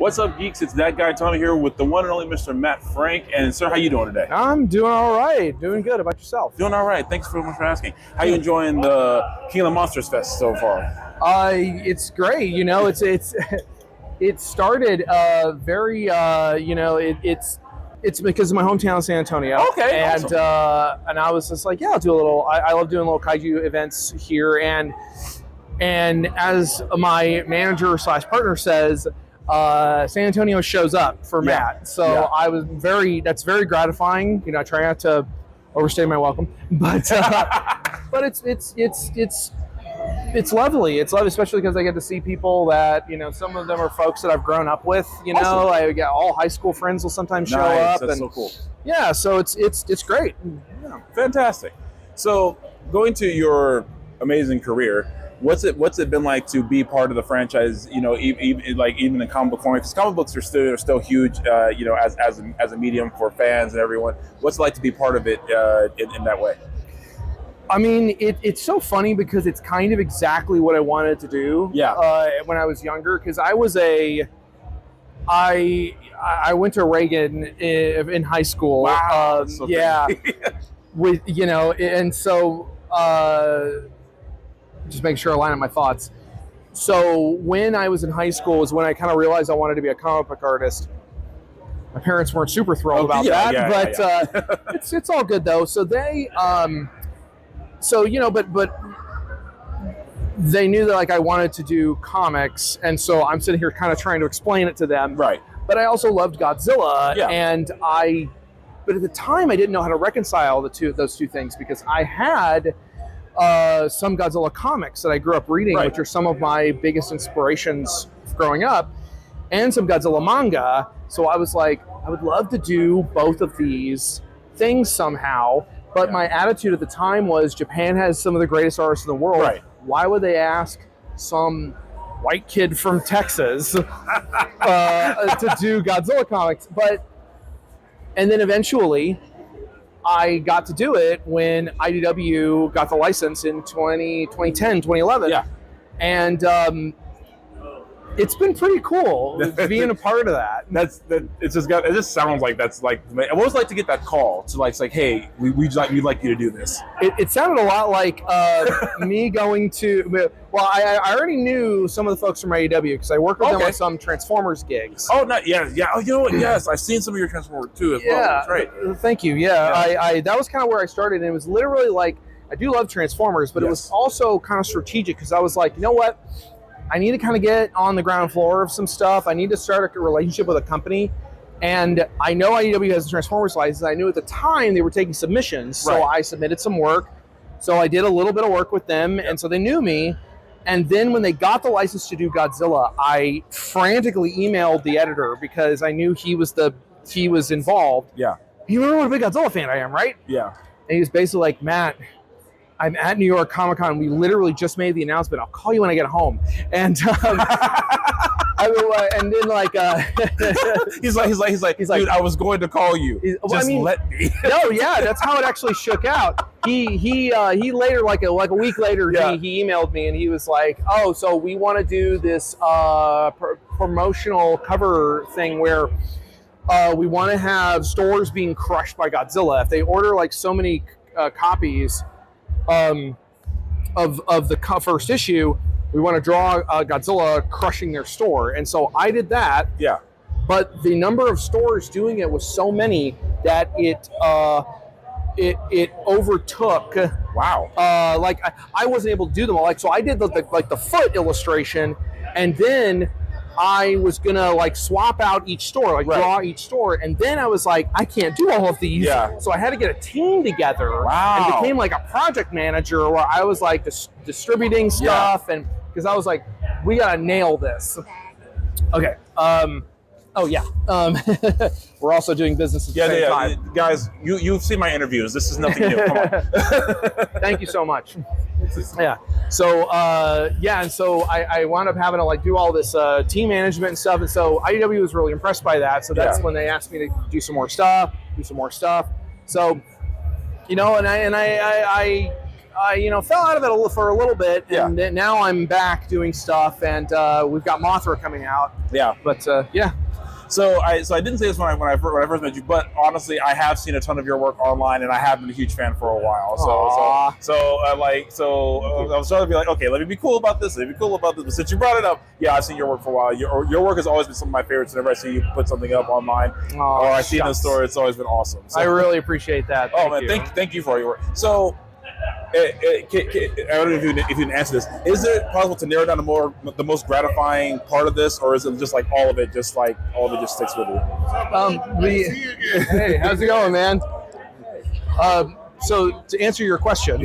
What's up, geeks? It's that guy Tommy here with the one and only Mr. Matt Frank. And sir, how you doing today? I'm doing all right. Doing good. How about yourself? Doing all right. Thanks very much for asking. How you enjoying the King of the Monsters Fest so far? It's great. You know, it started very. It's because of my hometown, San Antonio. Okay, and awesome. And I was just like, yeah, I'll do a little. I love doing little kaiju events here, and as my manager / partner says, San Antonio shows up for Matt. So I was that's very gratifying. You know, I try not to overstay my welcome, but but it's lovely. It's lovely, especially because I get to see people that, you know, some of them are folks that I've grown up with. You know, awesome. I get all high school friends will sometimes show up. That's and so cool. Yeah, so it's great. Yeah, fantastic. So going to your amazing career, what's it been like to be part of the franchise? You know, even in comic book form, because comic books are still huge. You know, as a medium for fans and everyone. What's it like to be part of it in that way? I mean, it's so funny because it's kind of exactly what I wanted to do. When I was younger, because I went to Reagan in high school. Wow. So with and so just make sure I line up my thoughts. So when I was in high school is when I kind of realized I wanted to be a comic book artist. My parents weren't super thrilled about that, but it's all good though. So they but they knew that like I wanted to do comics, and so I'm sitting here kind of trying to explain it to them. Right. But I also loved Godzilla, but at the time I didn't know how to reconcile those two things, because I had some Godzilla comics that I grew up reading, which are some of my biggest inspirations growing up, and some Godzilla manga. So I was like, I would love to do both of these things somehow. But my attitude at the time was, Japan has some of the greatest artists in the world. Right. Why would they ask some white kid from Texas to do Godzilla comics? And then eventually I got to do it when IDW got the license in 2010, 2011. Yeah. And it's been pretty cool being a part of that. It just sounds like that's like, I always like to get that call to like, it's like, hey, we'd like you to do this. It sounded a lot like me going to. Well, I already knew some of the folks from IDW because I worked with them on some Transformers gigs. Oh, yeah. Oh, you know what? Yes, I've seen some of your Transformers too as well. That's right. Thank you. Yeah. That was kind of where I started, and it was literally like, I do love Transformers, but it was also kind of strategic because I was like, you know what? I need to kind of get on the ground floor of some stuff. I need to start a relationship with a company. And I know IDW has a Transformers license. I knew at the time they were taking submissions. So I submitted some work. So I did a little bit of work with them. And so they knew me. And then when they got the license to do Godzilla, I frantically emailed the editor because I knew he was involved. Yeah. You remember what a big Godzilla fan I am, right? Yeah. And he was basically like, Matt, I'm at New York Comic Con. We literally just made the announcement. I'll call you when I get home. And and then like he's like, dude, I was going to call you. Let me. No, yeah, that's how it actually shook out. He later, like a week later, he emailed me and he was like, oh, so we want to do this promotional cover thing where we want to have stores being crushed by Godzilla. If they order like so many copies of the first issue, we want to draw Godzilla crushing their store. And so I did that. Yeah. But the number of stores doing it was so many that it overtook. Wow. Like I wasn't able to do them all. Like, so I did the foot illustration, and then I was gonna like swap out each store, draw each store, and then I was like, I can't do all of these. Yeah. So I had to get a team together. Wow. And became like a project manager where I was like distributing stuff, and because I was like, we gotta nail this. Okay. We're also doing business at the same time. Guys, you've seen my interviews. This is nothing new. Come on. Thank you so much. Yeah. So and so I wound up having to like do all this team management and stuff, and so IDW was really impressed by that. So that's when they asked me to do some more stuff. So, you know, and I fell out of it for a little bit, Yeah. and then now I'm back doing stuff, and we've got Mothra coming out. Yeah. But yeah. So I didn't say this when I first met you, but honestly, I have seen a ton of your work online, and I have been a huge fan for a while. So I was trying to be like, okay, let me be cool about this. But since you brought it up, yeah, I've seen your work for a while. Your work has always been some of my favorites. Whenever I see you put something up online or I see it in the store, it's always been awesome. So, I really appreciate that. Thank you for all your work. So. I don't know if you can answer this. Is it possible to narrow down the most gratifying part of this, or is it just like all of it just sticks with you? Hey, how's it going, man? So to answer your question,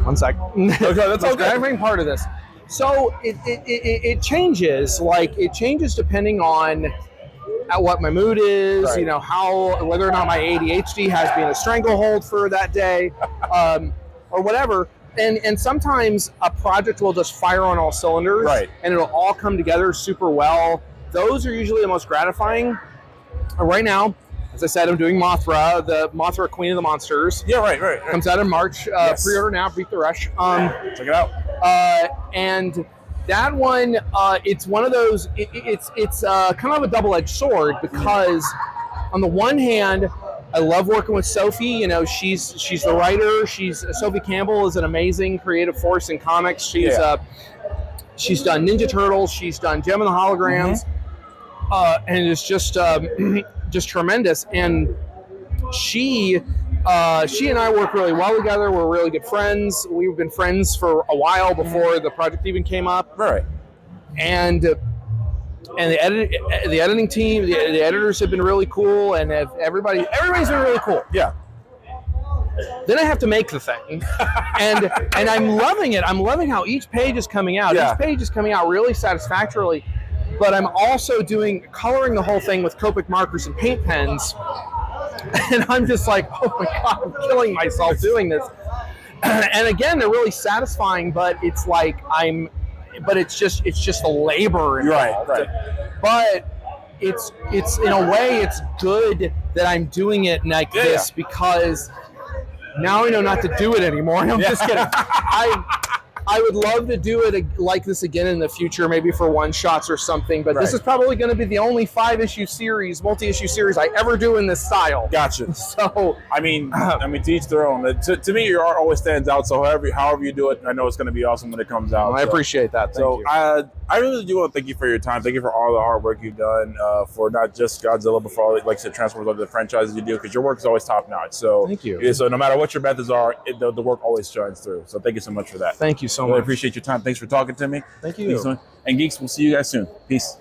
one sec. Okay, that's all good. Gratifying part of this. So it changes. Like it changes depending on what my mood is, right. whether or not my ADHD has been a stranglehold for that day, or whatever. And sometimes a project will just fire on all cylinders, right. And it'll all come together super well. Those are usually the most gratifying. Right now, as I said, I'm doing Mothra, the Mothra Queen of the Monsters. Yeah, right. Comes out in March. Yes. Pre-order now, beat the rush. Check it out. And that one, it's one of those. It's kind of a double-edged sword because, on the one hand, I love working with Sophie. She's the writer. Sophie Campbell is an amazing creative force in comics. She's done Ninja Turtles. She's done Gem and the Holograms, and it's just tremendous. And she and I work really well together. We're really good friends. We've been friends for a while before the project even came up. Right. And the editing team, the editors have been really cool, and everybody's been really cool. Yeah. Then I have to make the thing, and I'm loving it. I'm loving how each page is coming out. Yeah. Each page is coming out really satisfactorily. But I'm also coloring the whole thing with Copic markers and paint pens. And I'm just like, oh my God, I'm killing myself doing this. And again, they're really satisfying, but it's like it's just a labor involved. Right. But it's in a way, it's good that I'm doing it like this because now I know not to do it anymore. I'm just kidding. I would love to do it like this again in the future, maybe for one-shots or something, but this is probably going to be the only 5-issue series, multi-issue series I ever do in this style. Gotcha. So, I mean, to each their own. To me, your art always stands out, so however you do it, I know it's going to be awesome when it comes out. I appreciate that. Thank you. I really do want to thank you for your time. Thank you for all the hard work you've done for not just Godzilla, but for all, like I said, Transformers, other franchises you do, because your work is always top-notch. So thank you. So no matter what your methods are, the work always shines through. So thank you so much for that. Thank you so much. I much. appreciate your time. Thanks for talking to me. Thank you. And Geeks, we'll see you guys soon. Peace.